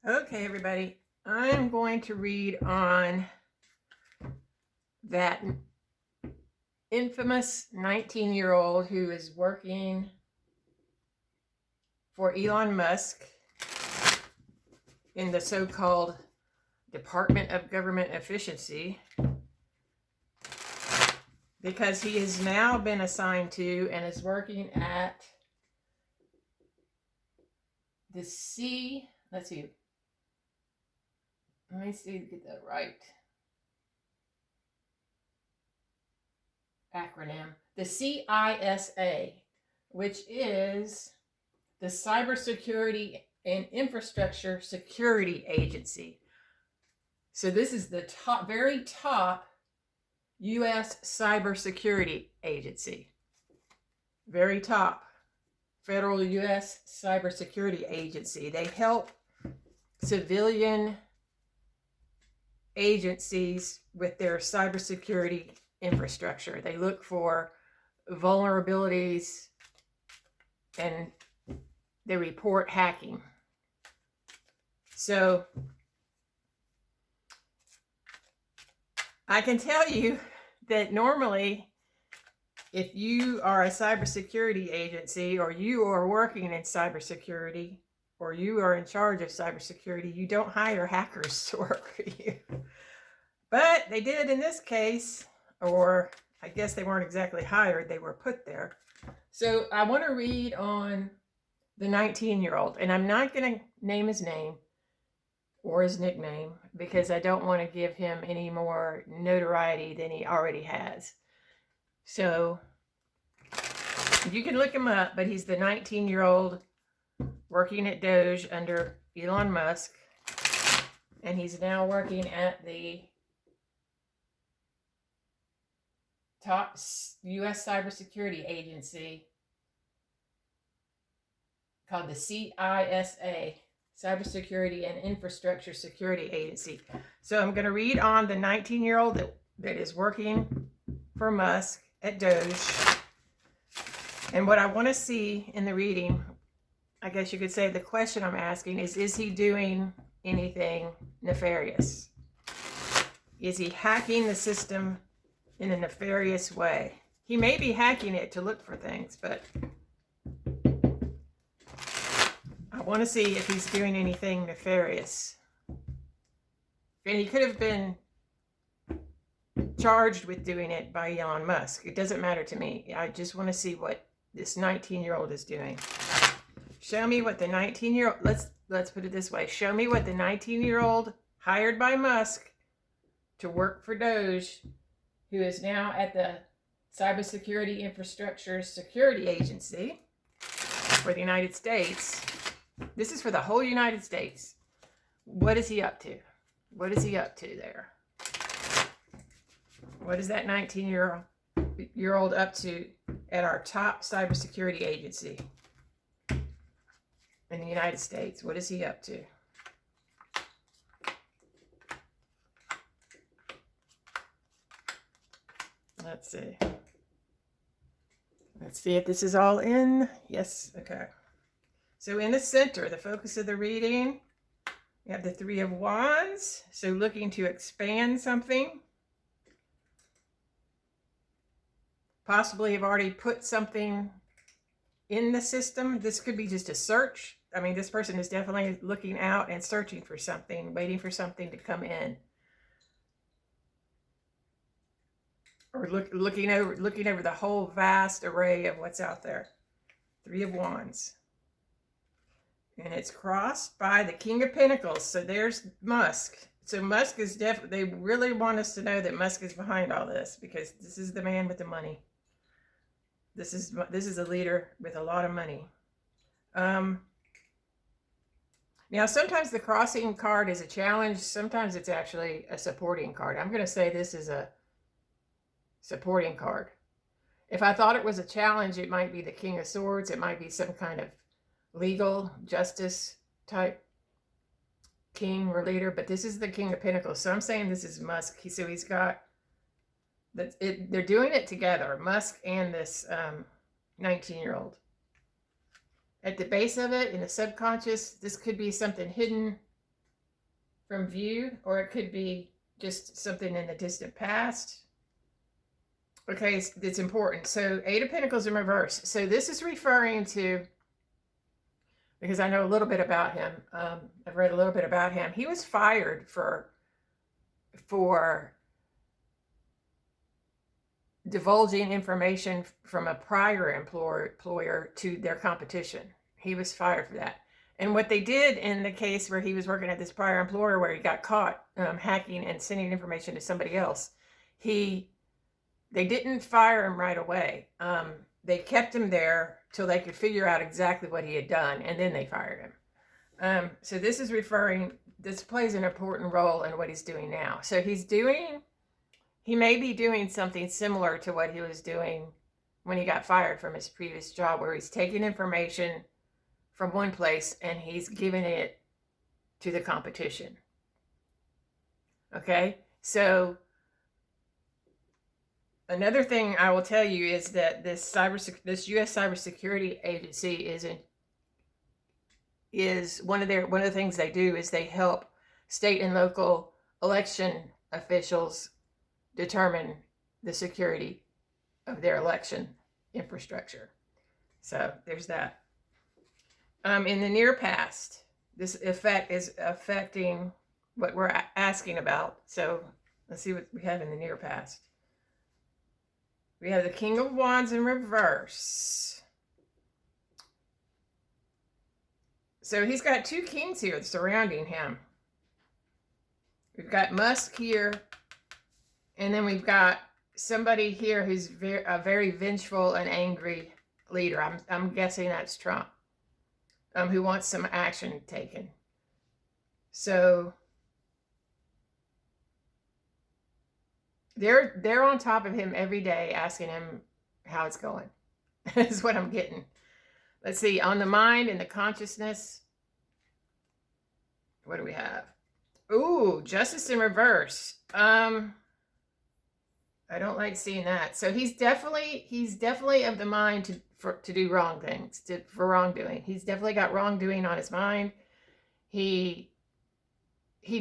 Okay, everybody, I'm going to read on that infamous 19-year-old who is working for Elon Musk in the so-called Department of Government Efficiency, because he has now been assigned to and is working at the let's see, let me see to get that right acronym, the CISA, which is the Cybersecurity and Infrastructure Security Agency. So this is the very top U.S. cybersecurity agency. Very top federal U.S. cybersecurity agency. They help civilian agencies with their cybersecurity infrastructure. They look for vulnerabilities and they report hacking. So I can tell you that normally, if you are a cybersecurity agency or you are working in cybersecurity or you are in charge of cybersecurity, you don't hire hackers to work for you. But they did in this case, or I guess they weren't exactly hired, they were put there. So I want to read on the 19-year-old, and I'm not going to name his name or his nickname because I don't want to give him any more notoriety than he already has. So you can look him up, but he's the 19-year-old working at DOGE under Elon Musk, and he's now working at the top U.S. cybersecurity agency called the CISA, Cybersecurity and Infrastructure Security Agency. So I'm going to read on the 19-year-old that is working for Musk at DOGE. And what I want to see in the reading, I guess you could say the question I'm asking is he doing anything nefarious? Is he hacking the system in a nefarious way? He may be hacking it to look for things, but I want to see if he's doing anything nefarious. And he could have been charged with doing it by Elon Musk. It doesn't matter to me. I just want to see what this 19-year-old is doing. Show me what the 19-year-old, let's put it this way. Show me what the 19-year-old hired by Musk to work for DOGE, who is now at the Cybersecurity Infrastructure Security Agency for the United States. This is for the whole United States. What is he up to? What is he up to there? What is that 19-year-old up to at our top cybersecurity agency in the United States? What is he up to? Let's see. Let's see if this is all in. Yes, okay. So in the center, the focus of the reading, you have the Three of Wands. So looking to expand something. Possibly have already put something in the system. This could be just a search. I mean, this person is definitely looking out and searching for something, waiting for something to come in. Or looking over the whole vast array of what's out there. Three of Wands. And it's crossed by the King of Pentacles. So there's Musk. So Musk is definitely, they really want us to know that Musk is behind all this, because this is the man with the money. This is a leader with a lot of money. Now, sometimes the crossing card is a challenge. Sometimes it's actually a supporting card. I'm going to say this is a supporting card. If I thought it was a challenge, it might be the King of Swords. It might be some kind of legal justice type king or leader, but this is the King of Pentacles. So I'm saying this is Musk. So he's got that. They're doing it together, Musk and this 19-year-old. At the base of it, in the subconscious, this could be something hidden from view, or it could be just something in the distant past. Okay, it's important. So Eight of Pentacles in reverse. So this is referring to, because I know a little bit about him. I've read a little bit about him. He was fired for divulging information from a prior employer to their competition. He was fired for that. And what they did in the case where he was working at this prior employer where he got caught hacking and sending information to somebody else, they didn't fire him right away. They kept him there till they could figure out exactly what he had done, and then they fired him. So this plays an important role in what he's doing now. So he may be doing something similar to what he was doing when he got fired from his previous job, where he's taking information from one place and he's giving it to the competition. Okay, so another thing I will tell you is that this U.S. Cybersecurity Agency is one of the things they do is they help state and local election officials determine the security of their election infrastructure. So there's that. In the near past, this effect is affecting what we're asking about. So let's see what we have in the near past. We have the King of Wands in reverse. So he's got two kings here surrounding him. We've got Musk here, and then we've got somebody here who's a very vengeful and angry leader. I'm guessing that's Trump, who wants some action taken. So they're on top of him every day, asking him how it's going. Is what I'm getting. Let's see, on the mind and the consciousness, what do we have? Ooh, Justice in reverse. I don't like seeing that. So he's definitely of the mind to do wrong things, for wrongdoing. He's definitely got wrongdoing on his mind. He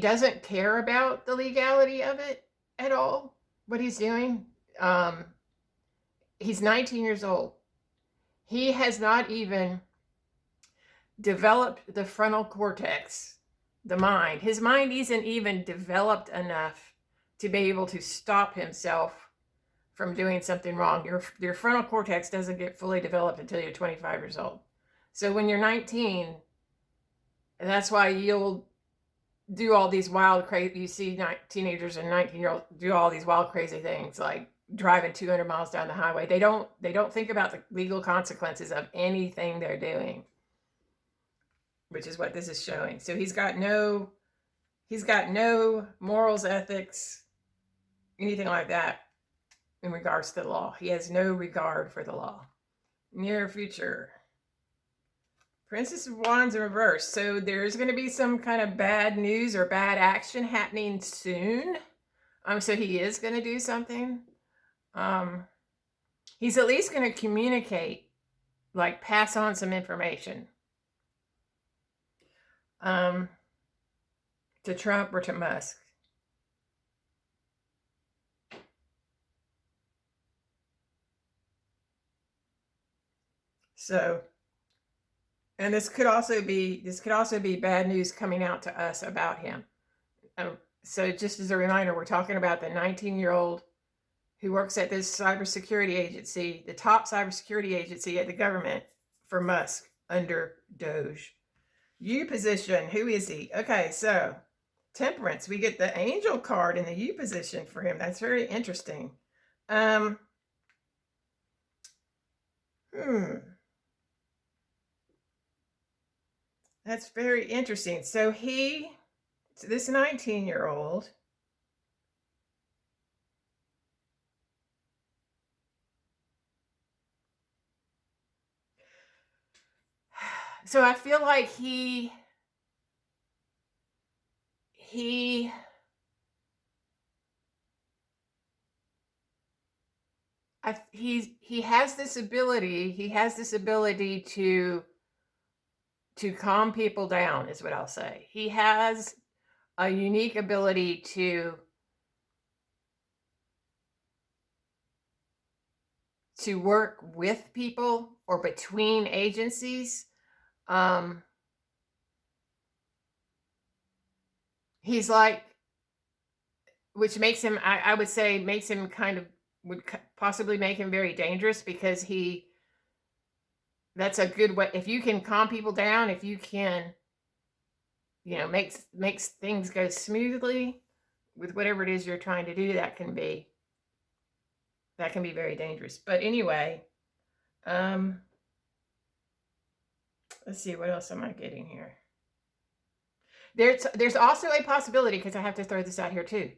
doesn't care about the legality of it at all, what he's doing. He's 19 years old. He has not even developed the frontal cortex, the mind. His mind isn't even developed enough to be able to stop himself from doing something wrong. Your frontal cortex doesn't get fully developed until you're 25 years old. So when you're 19, and that's why you'll do all these wild, crazy, you see teenagers and 19-year-olds do all these wild, crazy things, like driving 200 miles down the highway. They don't think about the legal consequences of anything they're doing, which is what this is showing. So he's got no morals, ethics, anything like that in regards to the law. He has no regard for the law. Near future. Princess of Wands in reverse. So there's going to be some kind of bad news or bad action happening soon. So he is going to do something. He's at least going to communicate, like pass on some information to Trump or to Musk. So, and this could also be bad news coming out to us about him. So just as a reminder, we're talking about the 19-year-old who works at this cybersecurity agency, the top cybersecurity agency at the government for Musk under DOGE. U position, who is he? Okay, so Temperance, we get the angel card in the U position for him. That's very interesting. That's very interesting. So this 19-year-old, so I feel like he has this ability to calm people down, is what I'll say. He has a unique ability to work with people or between agencies. He's like, which makes him, I would say, makes him kind of, would possibly make him very dangerous, because that's a good way. If you can calm people down, if you can, makes things go smoothly with whatever it is you're trying to do, that can be very dangerous. But anyway, let's see, what else am I getting here? There's also a possibility, because I have to throw this out here too.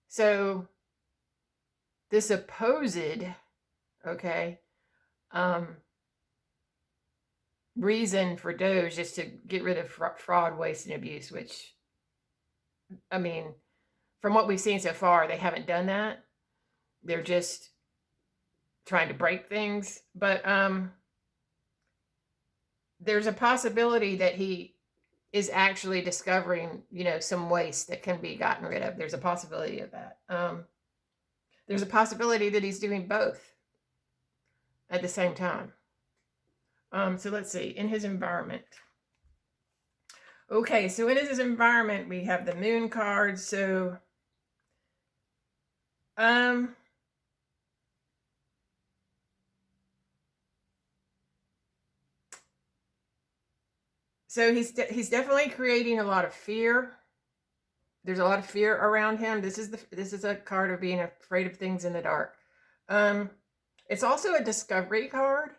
So this supposed, reason for DOGE is to get rid of fraud, waste, and abuse, which, I mean, from what we've seen so far, they haven't done that. They're just trying to break things. But there's a possibility that he is actually discovering, some waste that can be gotten rid of. There's a possibility of that. There's a possibility that he's doing both at the same time. So let's see, in his environment. Okay, so in his environment, we have the moon card. So, so he's definitely creating a lot of fear. There's a lot of fear around him. This is a card of being afraid of things in the dark. It's also a discovery card,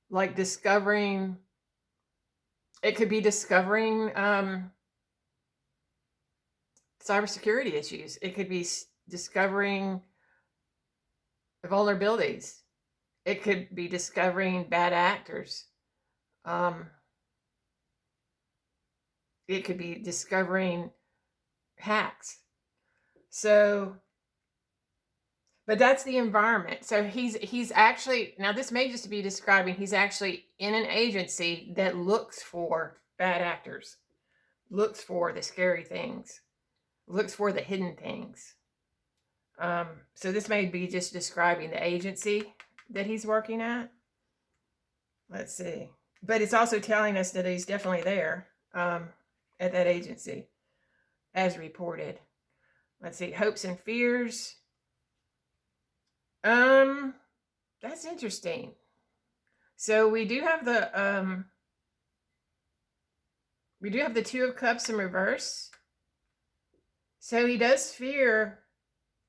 like discovering. It could be discovering cybersecurity issues. It could be discovering vulnerabilities. It could be discovering bad actors. It could be discovering hacks. So, but that's the environment. So he's actually, now this may just be describing, he's actually in an agency that looks for bad actors, looks for the scary things, looks for the hidden things. So this may be just describing the agency that he's working at. Let's see. But it's also telling us that he's definitely there at that agency, as reported. Let's see. Hopes and fears. That's interesting. So we do have the Two of Cups in reverse. So he does fear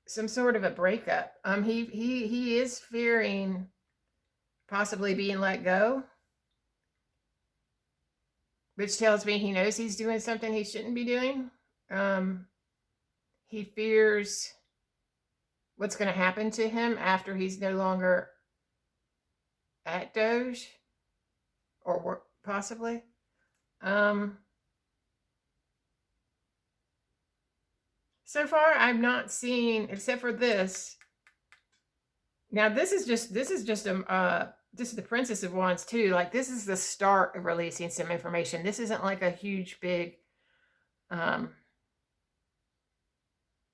some sort of a breakup. He is fearing possibly being let go, which tells me he knows he's doing something he shouldn't be doing. He fears what's going to happen to him after he's no longer at DOGE, or work, possibly. So far, I'm not seeing, except for this. Now, this is the Princess of Wands too. Like, this is the start of releasing some information. This isn't like a huge, big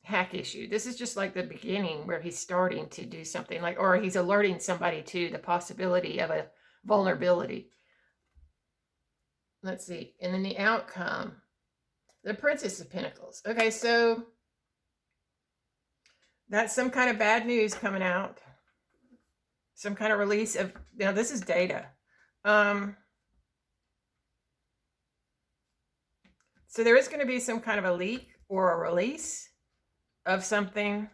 hack issue. This is just like the beginning where he's starting to do something, like, or he's alerting somebody to the possibility of a vulnerability. Let's see. And then the outcome, the Princess of Pentacles. Okay, so that's some kind of bad news coming out. Some kind of release of, now this is data. So there is going to be some kind of a leak or a release of something.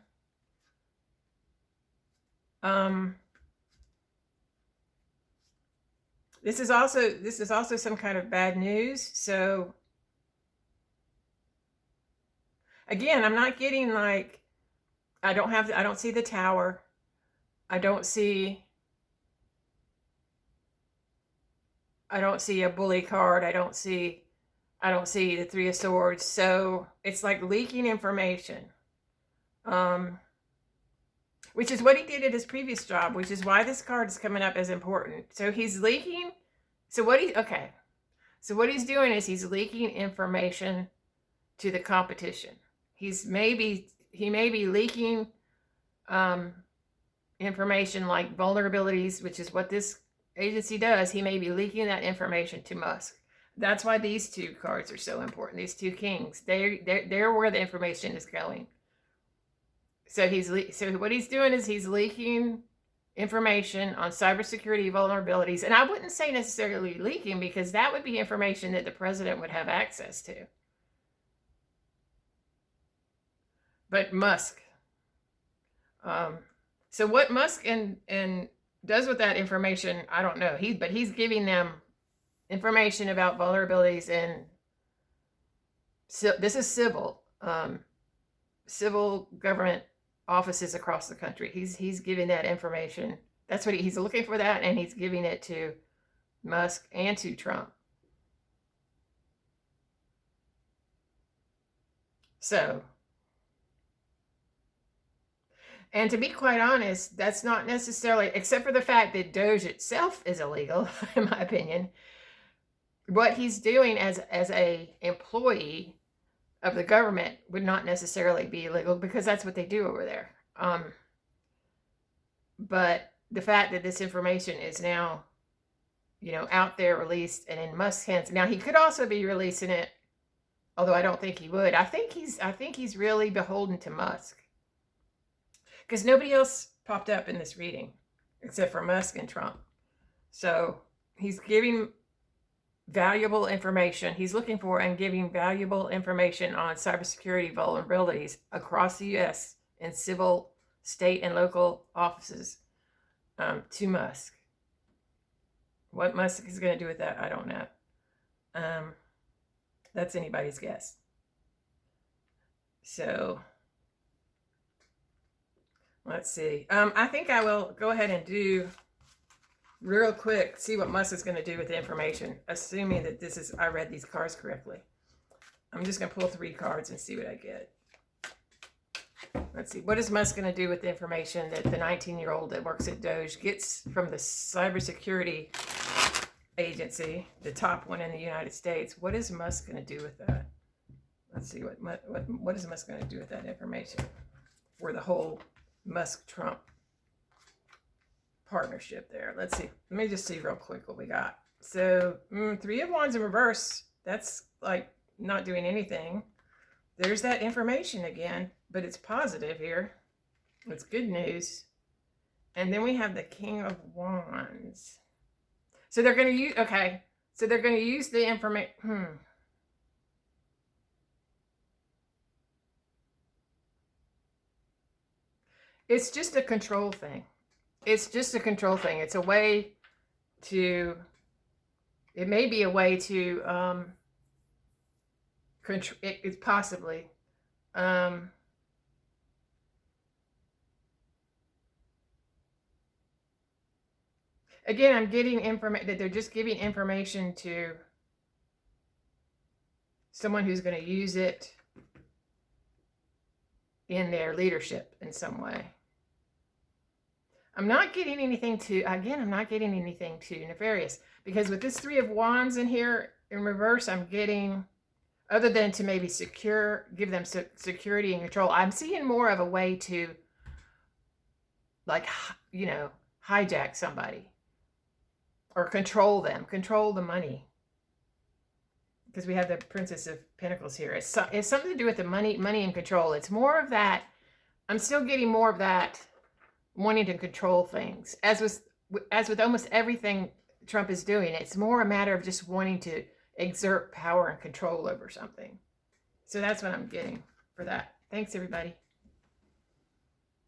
This is also some kind of bad news. So again, I'm not getting, like, I don't see the Tower. I don't see a bully card. I don't see the Three of Swords. So it's like leaking information. Which is what he did at his previous job, which is why this card is coming up as important. So he's leaking. So okay. So what he's doing is he's leaking information to the competition. He may be leaking information like vulnerabilities, which is what this agency does. He may be leaking that information to Musk. That's why these two cards are so important. These two kings, they're where the information is going. So what he's doing is he's leaking information on cybersecurity vulnerabilities, and I wouldn't say necessarily leaking, because that would be information that the president would have access to. But Musk. So what Musk and does with that information, I don't know. But he's giving them information about vulnerabilities, and this is civil government offices across the country. He's giving that information. That's what he's looking for, that, and he's giving it to Musk and to Trump. So, and to be quite honest, that's not necessarily, except for the fact that DOGE itself is illegal, in my opinion. What he's doing as a employee of the government would not necessarily be illegal, because that's what they do over there. But the fact that this information is now, out there, released, and in Musk's hands. Now, he could also be releasing it, although I don't think he would. I think he's really beholden to Musk, because nobody else popped up in this reading except for Musk and Trump. So he's giving valuable information. He's looking for and giving valuable information on cybersecurity vulnerabilities across the U.S. in civil, state, and local offices to Musk. What Musk is going to do with that, I don't know. That's anybody's guess. So let's see. I think I will go ahead and do real quick, see what Musk is going to do with the information, assuming that I read these cards correctly. I'm just going to pull 3 cards and see what I get. Let's see. What is Musk going to do with the information that the 19-year-old that works at DOGE gets from the Cybersecurity agency, the top one in the United States? What is Musk going to do with that? Let's see. What is Musk going to do with that information for the whole Musk-Trump partnership there? Let's see. Let me just see real quick what we got. So 3 of Wands in reverse. That's like not doing anything. There's that information again, but it's positive here. It's good news. And then we have the King of Wands. So they're going to use, okay. So they're going to use the information. It's just a control thing. It's just a control thing. It's a way to, it may be a way to, it's possibly, again, I'm getting information that they're just giving information to someone who's going to use it in their leadership in some way. I'm not getting anything too nefarious, because with this 3 of Wands in here in reverse, I'm getting, other than to maybe give them security and control, I'm seeing more of a way to, like, hijack somebody or control them, control the money. Because we have the Princess of Pentacles here. It's something to do with the money and control. It's more of that. I'm still getting more of that, wanting to control things. As with almost everything Trump is doing, it's more a matter of just wanting to exert power and control over something. So that's what I'm getting for that. Thanks, everybody.